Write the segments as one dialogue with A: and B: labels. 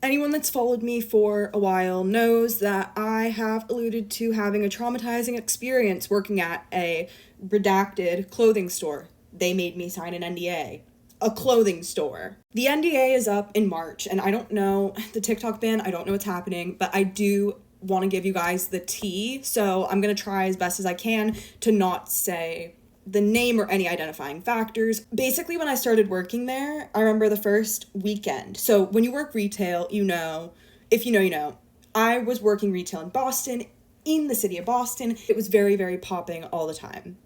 A: Anyone that's followed me for a while knows that I have alluded to having a traumatizing experience working at a redacted clothing store. They made me sign an NDA. A clothing store. The NDA is up in March, and I don't know the TikTok ban, I don't know what's happening, but I do want to give you guys the tea, so I'm gonna try as best as I can to not say the name or any identifying factors. Basically, when I started working there, I remember the first weekend. So when you work retail, you know, if you know, you know. I was working retail in Boston, in the city of Boston. It was very, very popping all the time.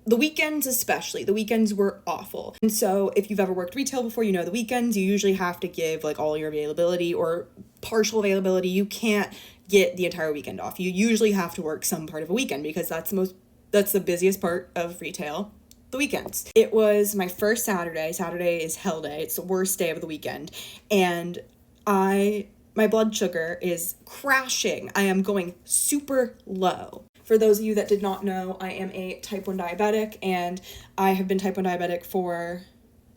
A: The weekends especially, the weekends were awful. And so if you've ever worked retail before, you know the weekends, you usually have to give like all your availability or partial availability. You can't get the entire weekend off. You usually have to work some part of a weekend because that's the busiest part of retail, the weekends. It was my first Saturday. Saturday is hell day. It's the worst day of the weekend. And my blood sugar is crashing. I am going super low. For those of you that did not know, I am a type 1 diabetic, and I have been type 1 diabetic for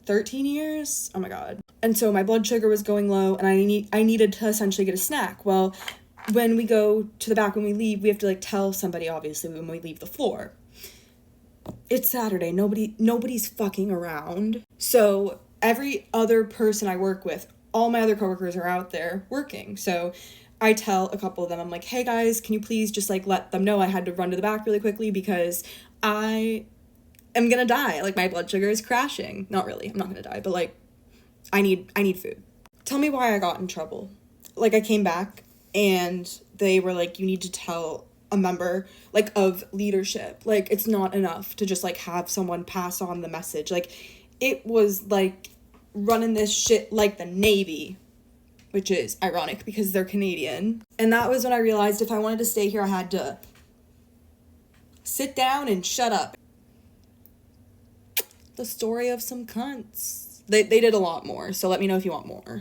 A: 13 years. Oh my god. And so my blood sugar was going low, and I needed to essentially get a snack. Well, when we go to the back, when we leave, we have to like tell somebody, obviously, when we leave the floor. It's Saturday. Nobody's fucking around. So every other person I work with, all my other coworkers are out there working. So I tell a couple of them, I'm like, hey guys, can you please just like let them know I had to run to the back really quickly because I am gonna die. Like my blood sugar is crashing. Not really, I'm not gonna die, but like I need food. Tell me why I got in trouble. Like I came back and they were like, you need to tell a member like of leadership. Like it's not enough to just like have someone pass on the message. Like it was like running this shit like the Navy, which is ironic because they're Canadian. And that was when I realized if I wanted to stay here, I had to sit down and shut up. The story of some cunts. They did a lot more, so let me know if you want more.